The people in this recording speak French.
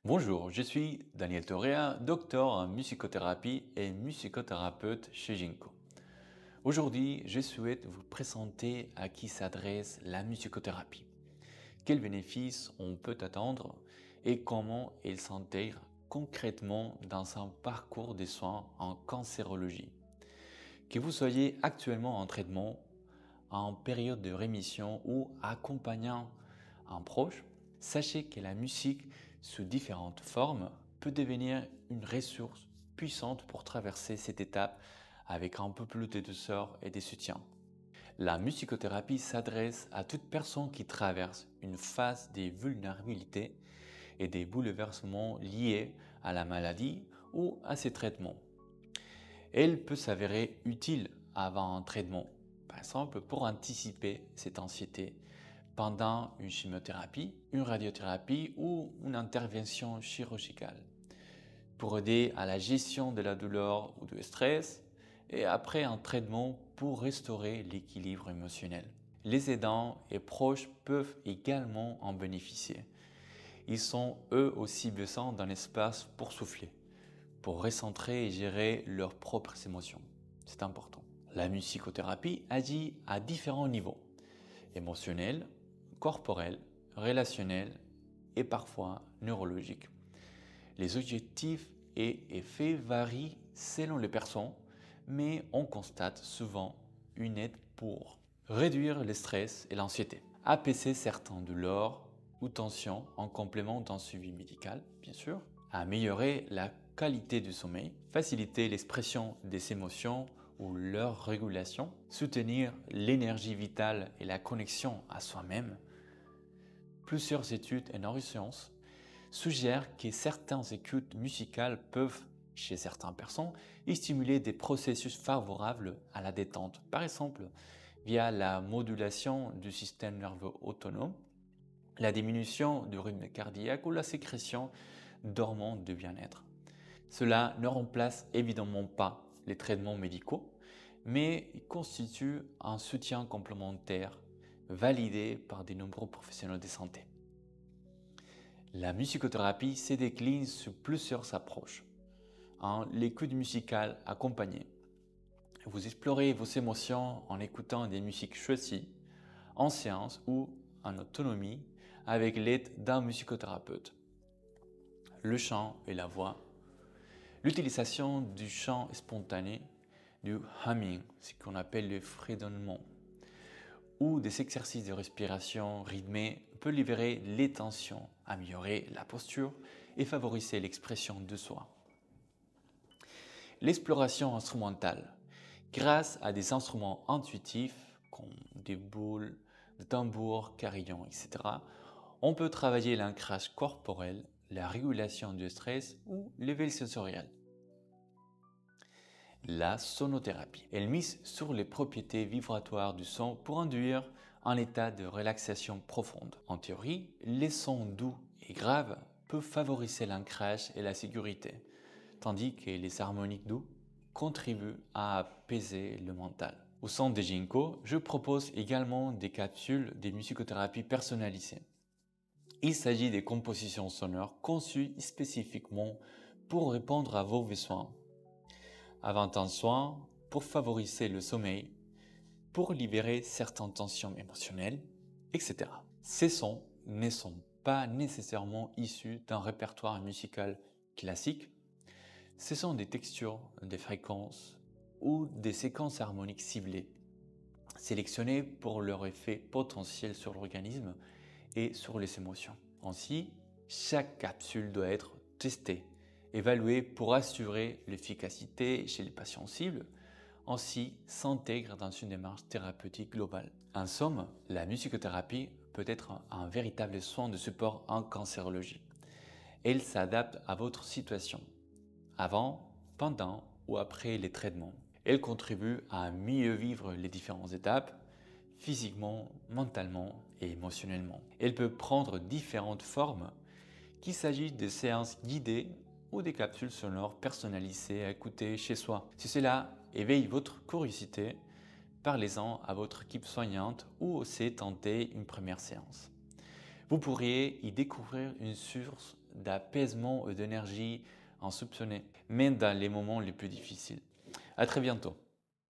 Bonjour, je suis Daniel Torrea, docteur en musicothérapie et musicothérapeute chez Ginkgo. Aujourd'hui, je souhaite vous présenter à qui s'adresse la musicothérapie, quels bénéfices on peut attendre et comment elle s'intègre concrètement dans un parcours de soins en cancérologie. Que vous soyez actuellement en traitement, en période de rémission ou accompagnant un proche, sachez que la musique, sous différentes formes, peut devenir une ressource puissante pour traverser cette étape avec un peu plus de douceur et de soutien. La musicothérapie s'adresse à toute personne qui traverse une phase de vulnérabilité et des bouleversements liés à la maladie ou à ses traitements. Elle peut s'avérer utile avant un traitement, par exemple pour anticiper cette anxiété pendant une chimiothérapie, une radiothérapie ou une intervention chirurgicale, pour aider à la gestion de la douleur ou du stress et après un traitement pour restaurer l'équilibre émotionnel. Les aidants et proches peuvent également en bénéficier. Ils sont eux aussi besoin d'un espace pour souffler, pour recentrer et gérer leurs propres émotions. C'est important. La musicothérapie agit à différents niveaux: émotionnel, corporel, relationnel et parfois neurologique. Les objectifs et effets varient selon les personnes, mais on constate souvent une aide pour réduire le stress et l'anxiété, apaiser certaines douleurs ou tensions en complément d'un suivi médical, bien sûr, améliorer la qualité du sommeil, faciliter l'expression des émotions ou leur régulation, soutenir l'énergie vitale et la connexion à soi-même. Plusieurs études en neurosciences suggèrent que certaines écoutes musicales peuvent, chez certaines personnes, stimuler des processus favorables à la détente, par exemple via la modulation du système nerveux autonome, la diminution du rythme cardiaque ou la sécrétion d'hormones de bien-être. Cela ne remplace évidemment pas les traitements médicaux, mais constitue un soutien complémentaire validé par de nombreux professionnels de santé. La musicothérapie se décline sous plusieurs approches. L'écoute musicale accompagnée. Vous explorez vos émotions en écoutant des musiques choisies, en séance ou en autonomie avec l'aide d'un musicothérapeute. Le chant et la voix. L'utilisation du chant spontané, du humming, ce qu'on appelle le fredonnement, ou des exercices de respiration rythmés peut libérer les tensions, améliorer la posture et favoriser l'expression de soi. L'exploration instrumentale. Grâce à des instruments intuitifs comme des boules, des tambours, carillons, etc., on peut travailler l'ancrage corporel, la régulation du stress ou l'éveil sensoriel. La sonothérapie. Elle mise sur les propriétés vibratoires du son pour induire un état de relaxation profonde. En théorie, les sons doux et graves peuvent favoriser l'ancrage et la sécurité, tandis que les harmoniques doux contribuent à apaiser le mental. Au sein de Ginkgo, je propose également des capsules de musicothérapie personnalisées. Il s'agit de compositions sonores conçues spécifiquement pour répondre à vos besoins. Avant un soin, pour favoriser le sommeil, pour libérer certaines tensions émotionnelles, etc. Ces sons ne sont pas nécessairement issus d'un répertoire musical classique. Ce sont des textures, des fréquences ou des séquences harmoniques ciblées, sélectionnées pour leur effet potentiel sur l'organisme et sur les émotions. Ainsi, chaque capsule doit être testée, évaluée pour assurer l'efficacité chez les patients cibles, ainsi s'intègre dans une démarche thérapeutique globale. En somme, la musicothérapie peut être un véritable soin de support en cancérologie. Elle s'adapte à votre situation, avant, pendant ou après les traitements. Elle contribue à mieux vivre les différentes étapes, physiquement, mentalement et émotionnellement. Elle peut prendre différentes formes, qu'il s'agisse de séances guidées ou des capsules sonores personnalisées à écouter chez soi. Si cela éveille votre curiosité, parlez-en à votre équipe soignante ou osez tenter une première séance. Vous pourriez y découvrir une source d'apaisement et d'énergie insoupçonnée, même dans les moments les plus difficiles. À très bientôt.